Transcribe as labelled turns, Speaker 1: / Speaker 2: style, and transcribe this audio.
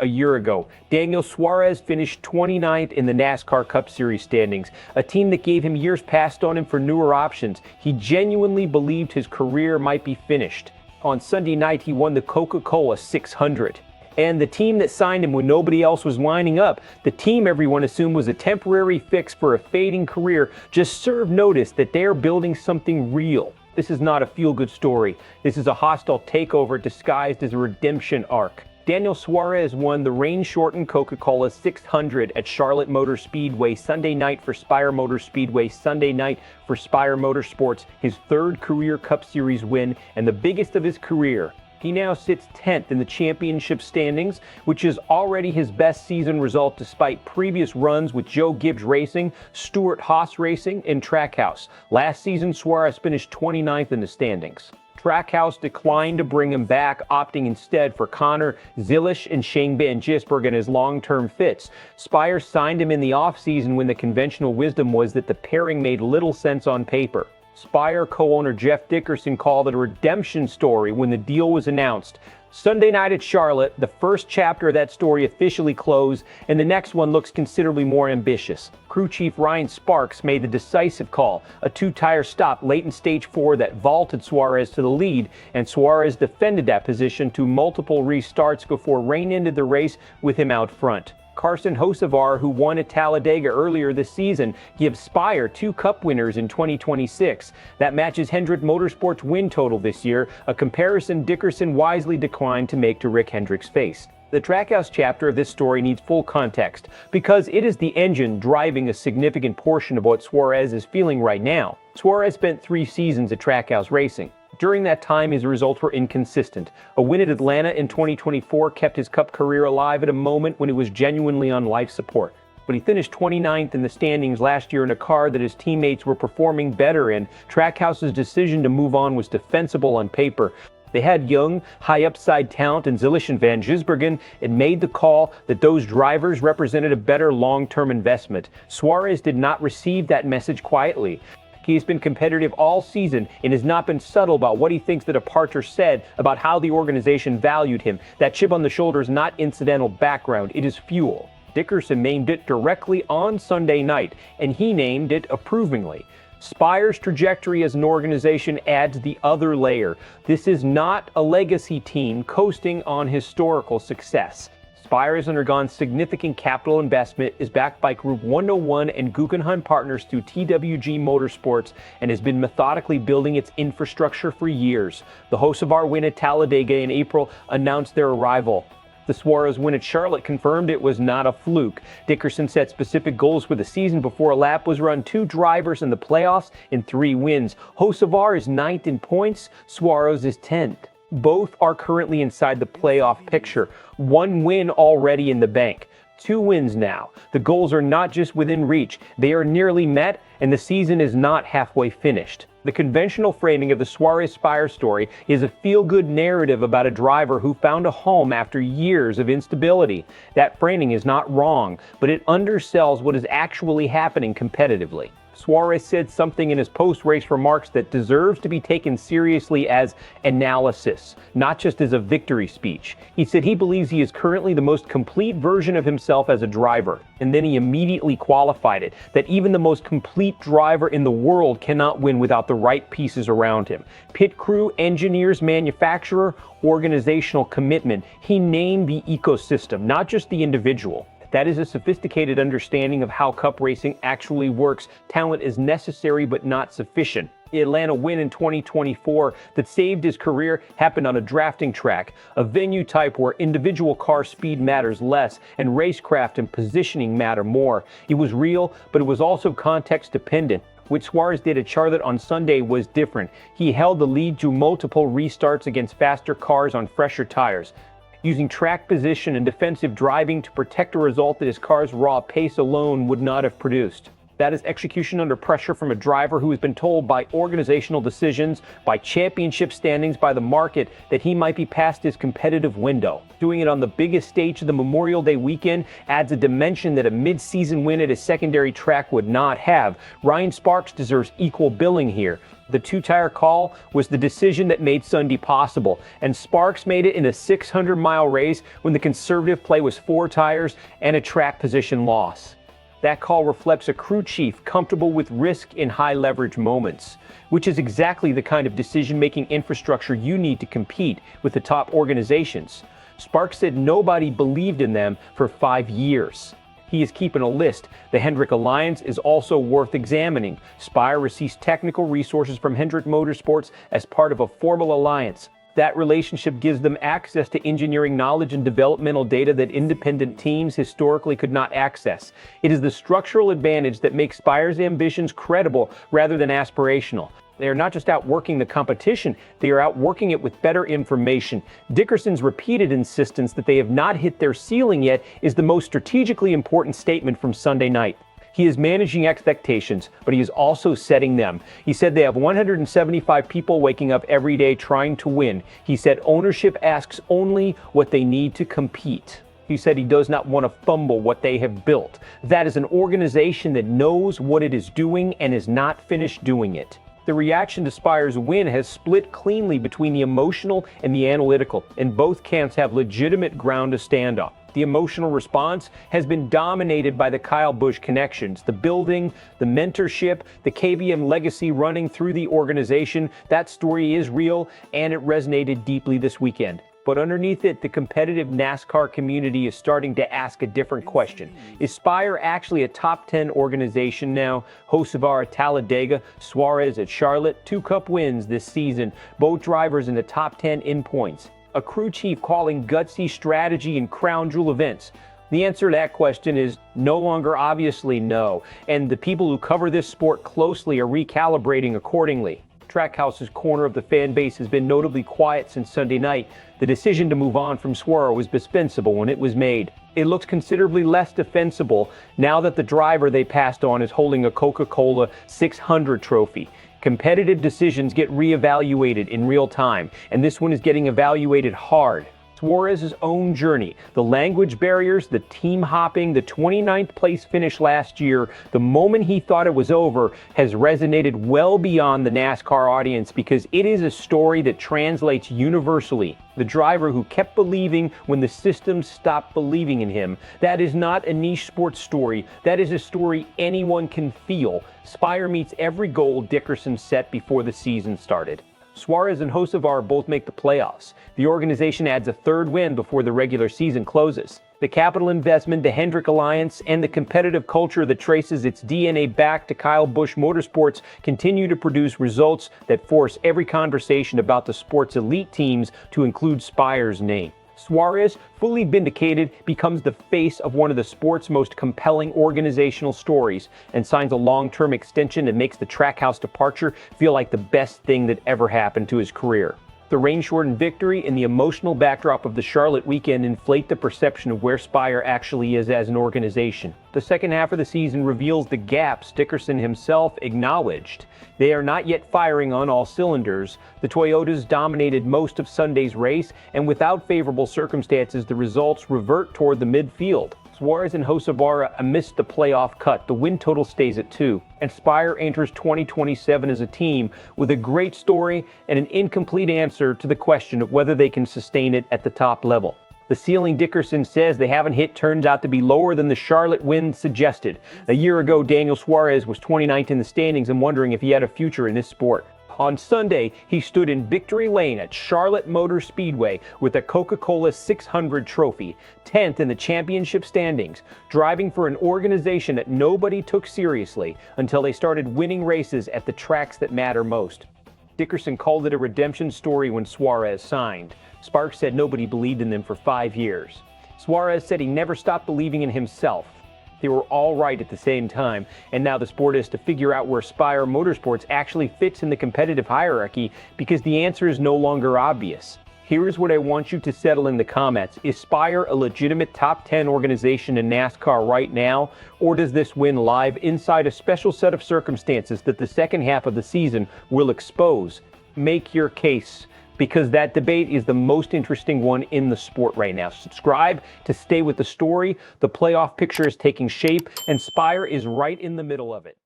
Speaker 1: a year ago. Daniel Suarez finished 29th in the NASCAR Cup Series standings, a team that gave him years passed on him for newer options. He genuinely believed his career might be finished. On Sunday night, he won the Coca-Cola 600. And the team that signed him when nobody else was lining up, the team everyone assumed was a temporary fix for a fading career, just served notice that they are building something real. This is not a feel-good story. This is a hostile takeover disguised as a redemption arc. Daniel Suarez won the rain-shortened Coca-Cola 600 at Charlotte Motor Speedway Sunday night for Spire Motor Speedway, Sunday night for Spire Motorsports, his third career Cup Series win and the biggest of his career. He now sits 10th in the championship standings, which is already his best season result despite previous runs with Joe Gibbs Racing, Stuart Haas Racing, and Trackhouse. Last season, Suarez finished 29th in the standings. Trackhouse declined to bring him back, opting instead for Connor Zilisch and Shane Van Gisbergen as long-term fits. Spire signed him in the offseason when the conventional wisdom was that the pairing made little sense on paper. Spire co-owner Jeff Dickerson called it a redemption story when the deal was announced. Sunday night at Charlotte, the first chapter of that story officially closed, and the next one looks considerably more ambitious. Crew chief Ryan Sparks made the decisive call, a two-tire stop late in stage 4 that vaulted Suarez to the lead, and Suarez defended that position to multiple restarts before rain ended the race with him out front. Carson Hocevar, who won at Talladega earlier this season, gives Spire 2 Cup winners in 2026. That matches Hendrick Motorsports' win total this year, a comparison Dickerson wisely declined to make to Rick Hendrick's face. The Trackhouse chapter of this story needs full context, because it is the engine driving a significant portion of what Suarez is feeling right now. Suarez spent 3 seasons at Trackhouse Racing. During that time, his results were inconsistent. A win at Atlanta in 2024 kept his Cup career alive at a moment when he was genuinely on life support. But he finished 29th in the standings last year in a car that his teammates were performing better in. Trackhouse's decision to move on was defensible on paper. They had young, high-upside talent in Zilisch and Van Gisbergen and made the call that those drivers represented a better long-term investment. Suarez did not receive that message quietly. He has been competitive all season and has not been subtle about what he thinks the departure said about how the organization valued him. That chip on the shoulder is not incidental background, it is fuel. Dickerson named it directly on Sunday night, and he named it approvingly. Spire's trajectory as an organization adds the other layer. This is not a legacy team coasting on historical success. Spire has undergone significant capital investment, is backed by Group 101 and Guggenheim Partners through TWG Motorsports, and has been methodically building its infrastructure for years. The Hocevar win at Talladega in April announced their arrival. The Suarez win at Charlotte confirmed it was not a fluke. Dickerson set specific goals for the season before a lap was run. 2 drivers in the playoffs and 3 wins. Hocevar is 9th in points, Suarez is 10th. Both are currently inside the playoff picture. 1 win already in the bank. 2 wins now. The goals are not just within reach. They are nearly met, and the season is not halfway finished. The conventional framing of the Suarez-Spire story is a feel-good narrative about a driver who found a home after years of instability. That framing is not wrong, but it undersells what is actually happening competitively. Suarez said something in his post-race remarks that deserves to be taken seriously as analysis, not just as a victory speech. He said he believes he is currently the most complete version of himself as a driver, and then he immediately qualified it, that even the most complete driver in the world cannot win without the right pieces around him. Pit crew, engineers, manufacturer, organizational commitment. He named the ecosystem, not just the individual. That is a sophisticated understanding of how Cup racing actually works. Talent is necessary but not sufficient. The Atlanta win in 2024 that saved his career happened on a drafting track, a venue type where individual car speed matters less and racecraft and positioning matter more. It was real, but it was also context dependent. What Suarez did at Charlotte on Sunday was different. He held the lead through multiple restarts against faster cars on fresher tires, using track position and defensive driving to protect a result that his car's raw pace alone would not have produced. That is execution under pressure from a driver who has been told by organizational decisions, by championship standings, by the market, that he might be past his competitive window. Doing it on the biggest stage of the Memorial Day weekend adds a dimension that a mid-season win at a secondary track would not have. Ryan Sparks deserves equal billing here. The two-tire call was the decision that made Sunday possible, and Sparks made it in a 600-mile race when the conservative play was 4 tires and a track position loss. That call reflects a crew chief comfortable with risk in high-leverage moments, which is exactly the kind of decision-making infrastructure you need to compete with the top organizations. Sparks said nobody believed in them for 5 years. He is keeping a list. The Hendrick Alliance is also worth examining. Spire receives technical resources from Hendrick Motorsports as part of a formal alliance. That relationship gives them access to engineering knowledge and developmental data that independent teams historically could not access. It is the structural advantage that makes Spire's ambitions credible rather than aspirational. They are not just outworking the competition, they are outworking it with better information. Dickerson's repeated insistence that they have not hit their ceiling yet is the most strategically important statement from Sunday night. He is managing expectations, but he is also setting them. He said they have 175 people waking up every day trying to win. He said ownership asks only what they need to compete. He said he does not want to fumble what they have built. That is an organization that knows what it is doing and is not finished doing it. The reaction to Spire's win has split cleanly between the emotional and the analytical, and both camps have legitimate ground to stand on. The emotional response has been dominated by the Kyle Busch connections, the building, the mentorship, the KBM legacy running through the organization. That story is real, and it resonated deeply this weekend. But underneath it, the competitive NASCAR community is starting to ask a different question. Is Spire actually a top 10 organization now? Hocevar at Talladega, Suarez at Charlotte, 2 Cup wins this season, both drivers in the top 10 in points. A crew chief calling gutsy strategy in crown jewel events. The answer to that question is no longer obviously no, and the people who cover this sport closely are recalibrating accordingly. Trackhouse's corner of the fan base has been notably quiet since Sunday night. The decision to move on from Suarez was dispensable when it was made. It looks considerably less defensible now that the driver they passed on is holding a Coca-Cola 600 trophy. Competitive decisions get reevaluated in real time, and this one is getting evaluated hard. Suarez's own journey, the language barriers, the team hopping, the 29th place finish last year, the moment he thought it was over, has resonated well beyond the NASCAR audience because it is a story that translates universally. The driver who kept believing when the system stopped believing in him. That is not a niche sports story. That is a story anyone can feel. Spire meets every goal Dickerson set before the season started. Suarez and Hocevar both make the playoffs. The organization adds a 3rd win before the regular season closes. The capital investment, the Hendrick Alliance, and the competitive culture that traces its DNA back to Kyle Busch Motorsports continue to produce results that force every conversation about the sport's elite teams to include Spire's name. Suarez, fully vindicated, becomes the face of one of the sport's most compelling organizational stories and signs a long-term extension that makes the Trackhouse departure feel like the best thing that ever happened to his career. The rain-shortened victory and the emotional backdrop of the Charlotte weekend inflate the perception of where Spire actually is as an organization. The second half of the season reveals the gaps Dickerson himself acknowledged. They are not yet firing on all cylinders. The Toyotas dominated most of Sunday's race, and without favorable circumstances, the results revert toward the midfield. Suarez and Hocevar missed the playoff cut. The win total stays at 2. And Spire enters 2027 as a team with a great story and an incomplete answer to the question of whether they can sustain it at the top level. The ceiling Dickerson says they haven't hit turns out to be lower than the Charlotte win suggested. A year ago, Daniel Suarez was 29th in the standings and wondering if he had a future in this sport. On Sunday, he stood in victory lane at Charlotte Motor Speedway with a Coca-Cola 600 trophy, 10th in the championship standings, driving for an organization that nobody took seriously until they started winning races at the tracks that matter most. Dickerson called it a redemption story when Suarez signed. Sparks said nobody believed in them for 5 years. Suarez said he never stopped believing in himself. They were all right at the same time, and now the sport is to figure out where Spire Motorsports actually fits in the competitive hierarchy because the answer is no longer obvious. Here's what I want you to settle in the comments. Is Spire a legitimate top 10 organization in NASCAR right now, or does this win live inside a special set of circumstances that the second half of the season will expose? Make your case, because that debate is the most interesting one in the sport right now. Subscribe to stay with the story. The playoff picture is taking shape, and Spire is right in the middle of it.